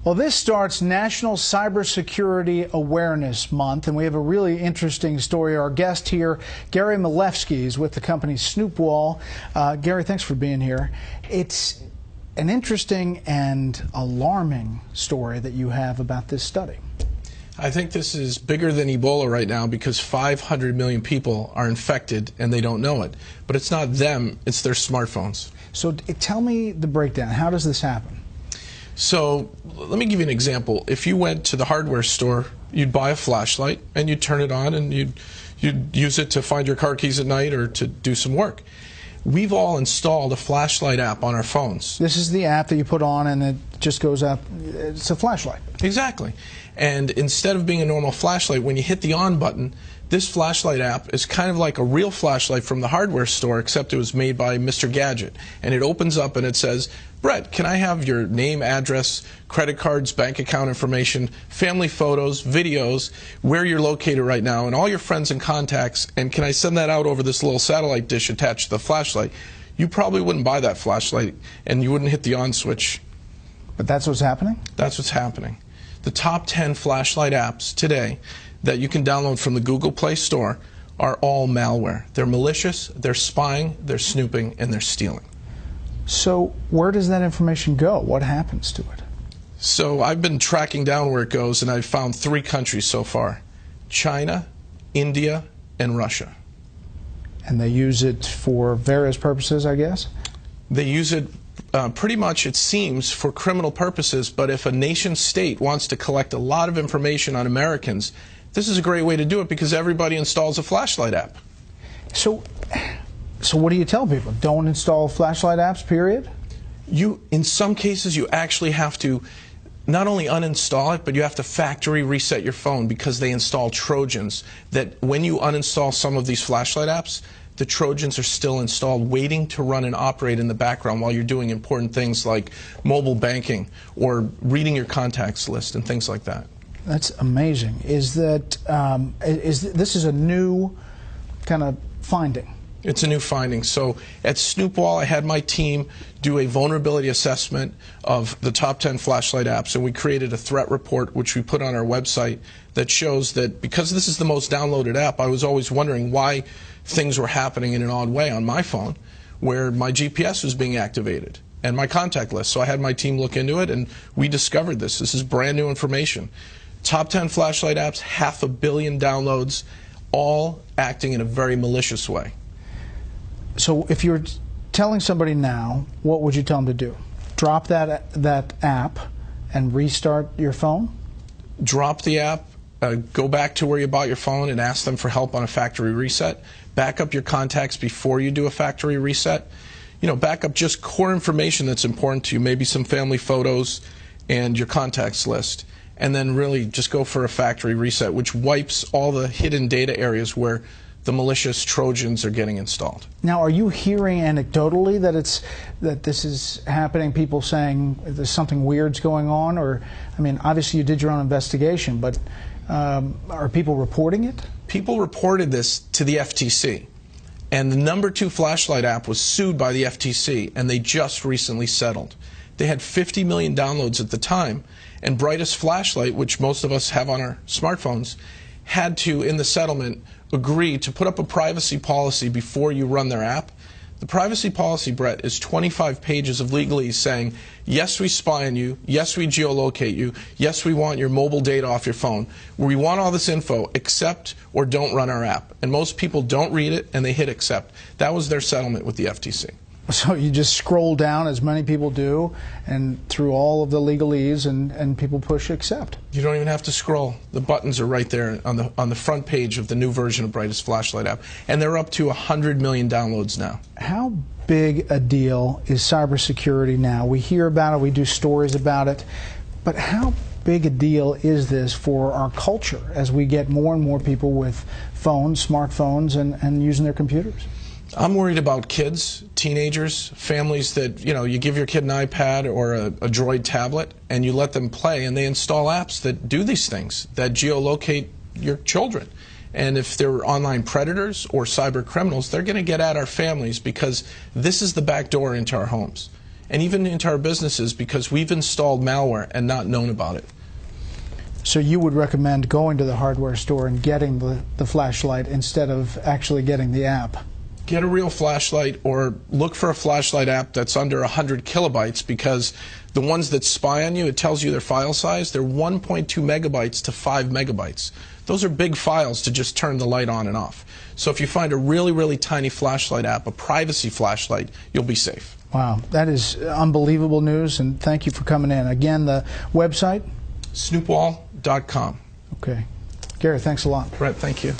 Well, this starts National Cybersecurity Awareness Month, and we have a really interesting story. Our guest here, Gary Milewski, is with the company Snoopwall. Gary, thanks for being here. It's an interesting and alarming story that you have about this study. I think this is bigger than Ebola right now because 500 million people are infected and they don't know it. But it's not them, it's their smartphones. So tell me the breakdown. How does this happen? So let me give you an example. If you went to the hardware store, you'd buy a flashlight and you'd turn it on and you'd use it to find your car keys at night or to do some work. We've all installed a flashlight app on our phones. This is the app that you put on and it just goes up. It's a flashlight. Exactly. And instead of being a normal flashlight, when you hit the on button, this flashlight app is kind of like a real flashlight from the hardware store, except it was made by Mr. Gadget. And it opens up and it says, Brett, can I have your name, address, credit cards, bank account information, family photos, videos, where you're located right now, and all your friends and contacts, and can I send that out over this little satellite dish attached to the flashlight? You probably wouldn't buy that flashlight, and you wouldn't hit the on switch. But that's what's happening? That's what's happening. The top 10 flashlight apps today that you can download from the Google Play Store are all malware. They're malicious, they're spying, they're snooping, and they're stealing. So where does that information go? What happens to it? So I've been tracking down where it goes, and I've found 3 countries so far: China, India, and Russia. And they use it for various purposes, I guess? They use it pretty much, it seems, for criminal purposes, but if a nation state wants to collect a lot of information on Americans, this is a great way to do it because everybody installs a flashlight app. So what do you tell people? Don't install flashlight apps, period? In some cases, you actually have to not only uninstall it, but you have to factory reset your phone because they install Trojans that when you uninstall some of these flashlight apps, the Trojans are still installed waiting to run and operate in the background while you're doing important things like mobile banking or reading your contacts list and things like that. That's amazing. This is a new kind of finding? It's a new finding. So at Snoopwall, I had my team do a vulnerability assessment of the top 10 flashlight apps, and we created a threat report, which we put on our website, that shows that because this is the most downloaded app, I was always wondering why things were happening in an odd way on my phone, where my GPS was being activated and my contact list. So I had my team look into it, and we discovered this. This is brand new information. Top 10 flashlight apps, 500 million downloads, all acting in a very malicious way. So if you're telling somebody now, what would you tell them to do? Drop that app and restart your phone? Drop the app, go back to where you bought your phone and ask them for help on a factory reset. Back up your contacts before you do a factory reset. Back up just core information that's important to you, maybe some family photos and your contacts list. And then really just go for a factory reset, which wipes all the hidden data areas where the malicious Trojans are getting installed. Now, are you hearing anecdotally that this is happening? People saying there's something weird's going on, or I mean, obviously you did your own investigation, but are people reporting it? People reported this to the FTC, and the #2 flashlight app was sued by the FTC, and they just recently settled. They had 50 million downloads at the time, and Brightest Flashlight, which most of us have on our smartphones, had to, in the settlement, agree to put up a privacy policy before you run their app. The privacy policy, Brett, is 25 pages of legalese saying, yes, we spy on you, yes, we geolocate you, yes, we want your mobile data off your phone. We want all this info, accept or don't run our app. And most people don't read it and they hit accept. That was their settlement with the FTC. So you just scroll down, as many people do, and through all of the legalese, and people push accept. You don't even have to scroll. The buttons are right there on the front page of the new version of Brightest Flashlight app, and they're up to 100 million downloads now. How big a deal is cybersecurity now? We hear about it, we do stories about it, but how big a deal is this for our culture as we get more and more people with phones, smartphones, and using their computers? I'm worried about kids, teenagers, families that, you give your kid an iPad or a Droid tablet and you let them play and they install apps that do these things, that geolocate your children. And if they're online predators or cyber criminals, they're going to get at our families because this is the back door into our homes. and even into our businesses because we've installed malware and not known about it. So you would recommend going to the hardware store and getting the flashlight instead of actually getting the app? Get a real flashlight, or look for a flashlight app that's under 100 kilobytes, because the ones that spy on you, it tells you their file size, they're 1.2 megabytes to 5 megabytes. Those are big files to just turn the light on and off. So if you find a really, really tiny flashlight app, a privacy flashlight, you'll be safe. Wow, that is unbelievable news, and thank you for coming in. Again, the website? Snoopwall.com. Okay. Gary, thanks a lot. Brett, thank you.